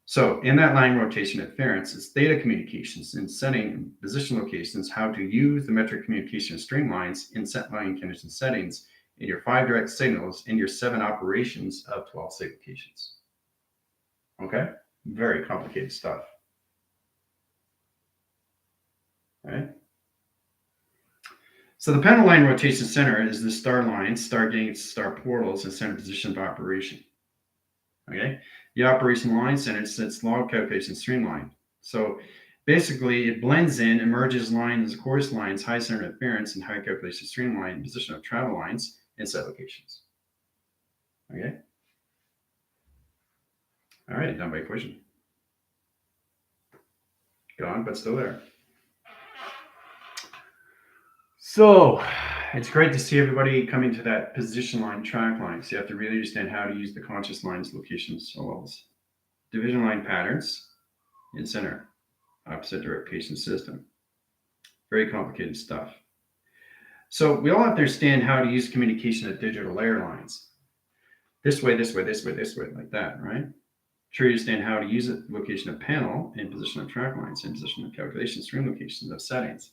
So in that line rotation inference, it's data communications in setting position locations, how to use the metric communication streamlines in set line condition settings in your 5 direct signals in your 7 operations of 12 state locations. Okay, very complicated stuff. All right. So the panel line rotation center is the star lines, star gates, star portals, and center position of operation. Okay. The operation line center sets log calculation streamline. So basically it blends in and merges lines, course lines, high center interference, and high calculation streamline position of travel lines and set locations. Okay. All right, done by equation. Gone, but still there. So it's great to see everybody coming to that position line, track line. So you have to really understand how to use the conscious lines, locations, as well as division line patterns in center, opposite direction system. Very complicated stuff. So we all have to understand how to use communication at digital layer lines. This way, this way, this way, this way, like that, right? Sure, you understand how to use it, location of panel and position of track lines and position of calculation stream locations of settings.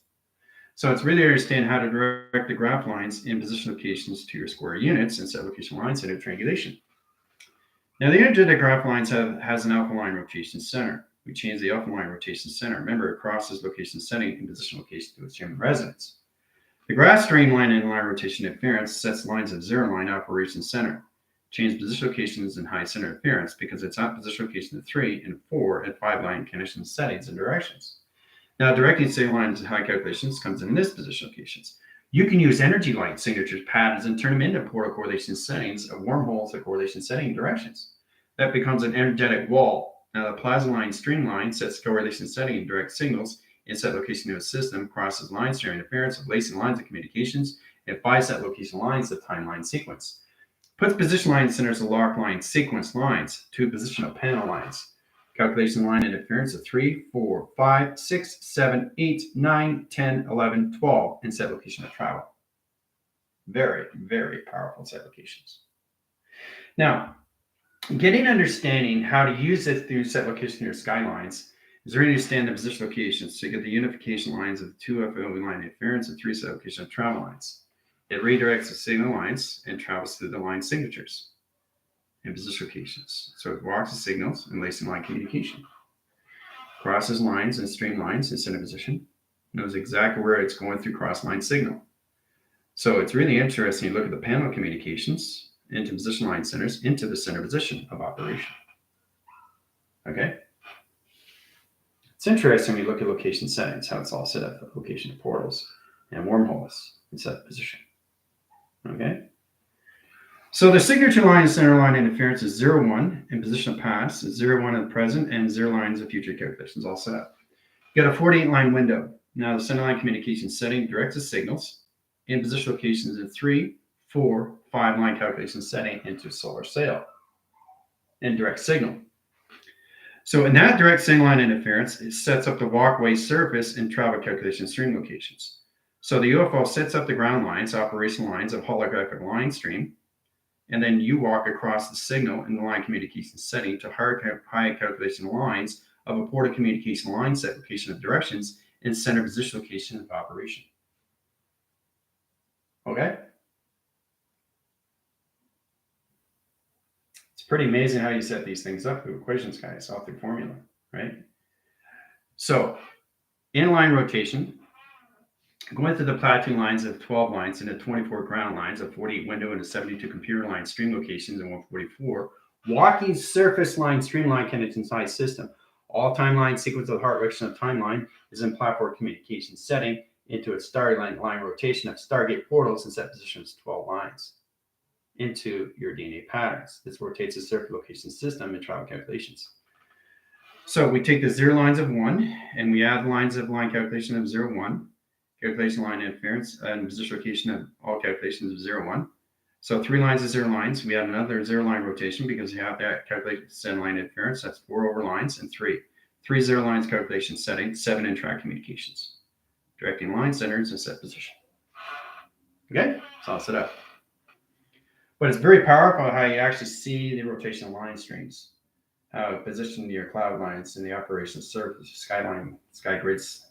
So it's really understand how to direct the graph lines in position locations to your square units and set location lines and triangulation. Now the energetic graph lines has an alpha line rotation center. We change the alpha line rotation center. Remember, it crosses location setting and position location to its human resonance. The graph streamline and line rotation interference sets lines of 0 line operation center. Change position locations and high center interference because it's at position location of 3 and 4 and 5 line condition settings and directions. Now, directing state lines and high calculations comes in this position locations. You can use energy light signatures patterns and turn them into portal correlation settings of wormholes of correlation setting directions. That becomes an energetic wall. Now, the plasma line streamline sets correlation setting and direct signals in set location of a system, crosses line stream interference of lacing lines of communications, and 5 set location lines of timeline sequence. Puts position line centers of lock line sequence lines to position of panel lines. Calculation line interference of 3, 4, 5, 6, 7, 8, 9, 10, 11, 12 in set location of travel. Very, very powerful set locations. Now, getting understanding how to use it through set location of your skylines is really understand the position locations. So you get the unification lines of 2 FOV line interference and 3 set location of travel lines. It redirects the signal lines and travels through the line signatures and position locations. So it walks the signals and lays in line communication. Crosses lines and streamlines in center position. Knows exactly where it's going through cross line signal. So it's really interesting. You look at the panel communications into position line centers into the center position of operation. Okay. It's interesting when you look at location settings, how it's all set up for location portals and wormholes in set position. Okay. So the signature line and center line interference is 0, 1 in position of past, 0, 1 in the present, and 0 lines of future calculations all set up. You got a 48 line window. Now the center line communication setting directs the signals in position locations in 3, 4, 5 line calculation setting into solar sail and direct signal. So in that direct signal line interference, it sets up the walkway surface and travel calculation stream locations. So the UFO sets up the ground lines, operational lines of holographic line stream, and then you walk across the signal in the line communication setting to high calculation lines of a port of communication line set location of directions and center position location of operation. Okay? It's pretty amazing how you set these things up through equations, guys, all through formula, right? So, inline rotation, going through the platoon lines of 12 lines into 24 ground lines, a 48 window into 72 computer line stream locations and 144, walking surface line streamline connection size system. All timeline sequence of the heart direction of timeline is in platform communication setting into a starline line rotation of Stargate portals and set positions 12 lines into your DNA patterns. This rotates the surface location system and travel calculations. So we take the 0 lines of 1 and we add lines of line calculation of 0, 1. Calculation line interference and position location of all calculations of 0, 1. So 3 lines of 0 lines. We add another 0 line rotation because you have that calculation line interference. That's 4 over lines and 3. 3 0 lines calculation setting, 7 in track communications. Directing line centers and set position. Okay, so I'll set up. But it's very powerful how you actually see the rotation of line streams, how it position your cloud lines in the operation surface, skyline, sky grids,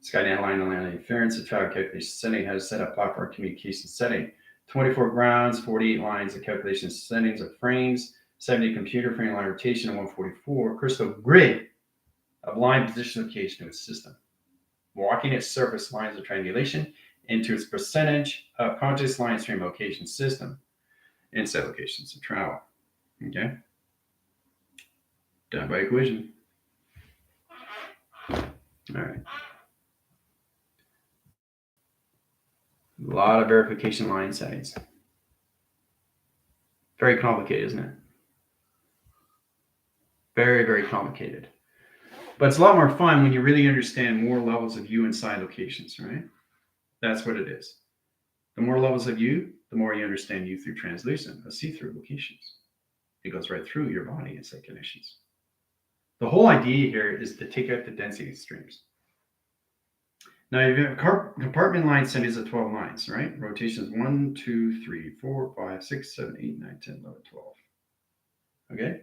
Skynet line and line interference, the travel calculation setting, how to set up platform communication setting. 24 grounds, 48 lines of calculation settings of frames, 70 computer frame line rotation, and 144 crystal grid of line position location to its system. Walking its surface lines of triangulation into its percentage of conscious line stream location system and set locations of travel. Okay? Done by equation. All right. A lot of verification line settings. Very complicated, isn't it? Very, very complicated. But it's a lot more fun when you really understand more levels of you inside locations, right? That's what it is. The more levels of you, the more you understand you through translation, a see-through locations. It goes right through your body and set conditions. The whole idea here is to take out the density streams. Now you have compartment line settings of 12 lines, right? Rotations 1, 2, 3, 4, 5, 6, 7, 8, 9, 10, 11, 12. Okay?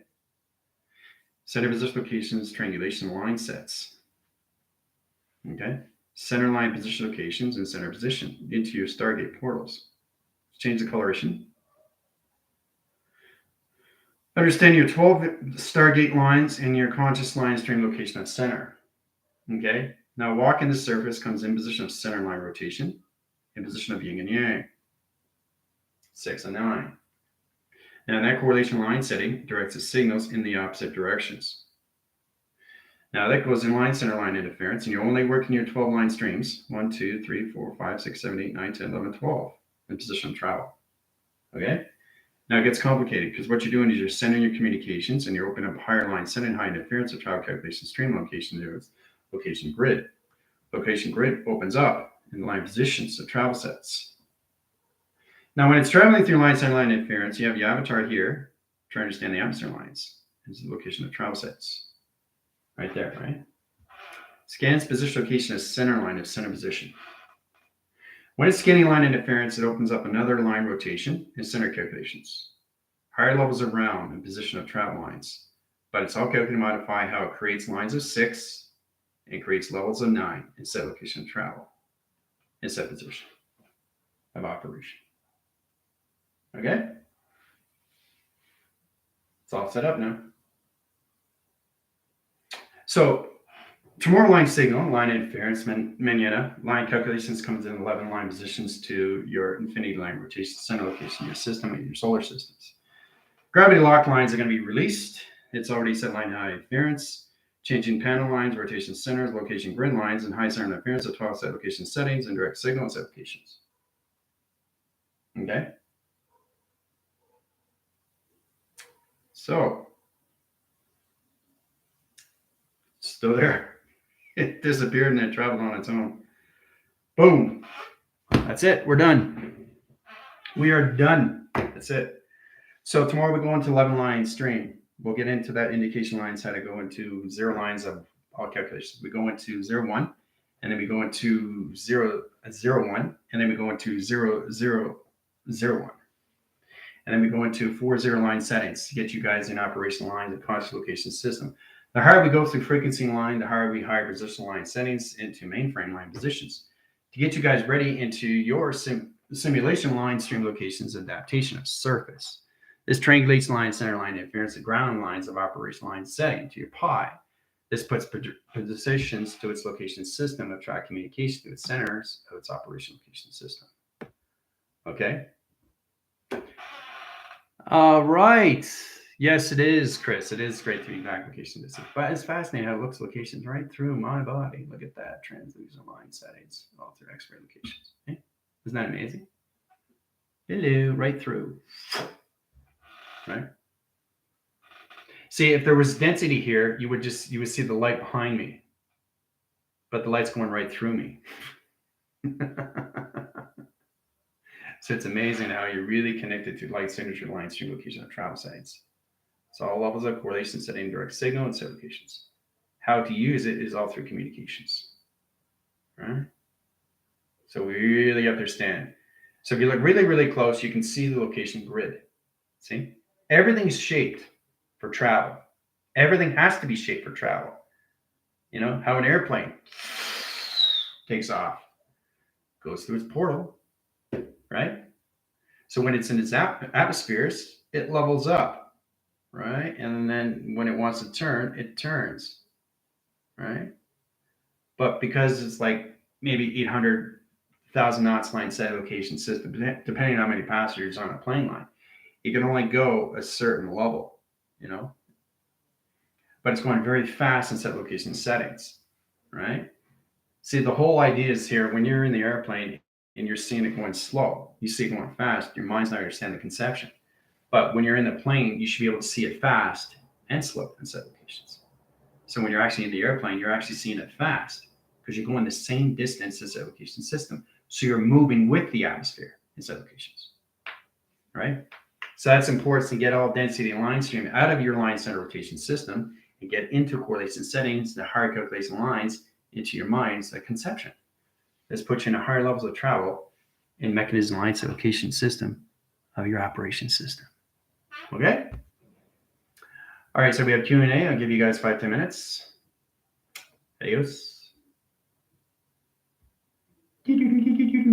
Center position locations, triangulation line sets. Okay? Center line position locations and center position into your Stargate portals. Change the coloration. Understand your 12 Stargate lines and your conscious line stream location at center. Okay? Now, walking the surface comes in position of center line rotation, in position of yin and yang, 6 and 9. Now, that correlation line setting directs the signals in the opposite directions. Now, that goes in line center line interference, and you're only working your 12 line streams 1, 2, 3, 4, 5, 6, 7, 8, 9, 10, 11, 12 in position of travel. Okay? Now, it gets complicated because what you're doing is you're sending your communications and you're opening up higher line setting, high interference of travel calculation stream location to location grid. Location grid opens up in the line positions of travel sets. Now, when it's traveling through line center line interference, you have your avatar here, trying to understand the atmosphere lines. This is the location of travel sets. Right there, right? Scans position location as center line of center position. When it's scanning line interference, it opens up another line rotation and center calculations. Higher levels of round and position of travel lines, but it's all calculated to modify how it creates lines of 6 and creates levels of 9 in set location of travel and set position of operation. Okay? It's all set up now. So, tomorrow line signal, line interference, Manetta, line calculations comes in 11 line positions to your infinity line rotation center location, your system and your solar systems. Gravity lock lines are going to be released. It's already set line high interference, changing panel lines, rotation centers, location grid lines, and high center interference of 12 set location settings and direct signal set locations. Okay? So, still there. It disappeared and it traveled on its own. Boom. That's it. We're done. We are done. That's it. So tomorrow we go into 11 line stream. We'll get into that indication lines, how to go into 0 lines of all calculations. We go into 0, 1, and then we go into 0, 0, 1, and then we go into 0, 0, 0, 1. And then we go into 4 0 line settings to get you guys in operational lines of constant location system. The higher we go through frequency line, the higher we higher position line settings into mainframe line positions to get you guys ready into your simulation line stream locations adaptation of surface. This triangulates line, center line interference, and ground lines of operation line setting to your PI. This puts positions to its location system of track communication to its centers of its operation location system. Okay. All right. Yes, it is, Chris. It is great 3D application. But it's fascinating how it looks locations right through my body. Look at that. Translucent line settings all through X-ray locations. Okay? Isn't that amazing? Hello, right through. Right? See, if there was density here, you would see the light behind me. But the light's going right through me. So it's amazing how you're really connected to light signature line stream location of travel sites. So all levels of correlation, setting direct signal and set locations. How to use it is all through communications. Right? So we really understand. So if you look really, really close, you can see the location grid. See? Everything's shaped for travel. Everything has to be shaped for travel. You know, how an airplane takes off, goes through its portal, right? So when it's in its atmospheres, it levels up, right? And then when it wants to turn, it turns, right? But because it's like maybe 800,000 knots line set location system, depending on how many passengers on a plane line, you can only go a certain level, you know? But it's going very fast in set location settings, right? See, the whole idea is here, when you're in the airplane and you're seeing it going slow, you see it going fast, your mind's not understanding the conception. But when you're in the plane, you should be able to see it fast and slow in set locations. So when you're actually in the airplane, you're actually seeing it fast because you're going the same distance as the location system. So you're moving with the atmosphere in set locations, right? So that's important to get all density and line stream out of your line center rotation system and get into correlation settings, the higher calculation lines into your mind's conception. This puts you in a higher levels of travel in mechanism line set location system of your operation system. Okay? All right, so we have Q&A. I'll give you guys 5-10 minutes. Adios.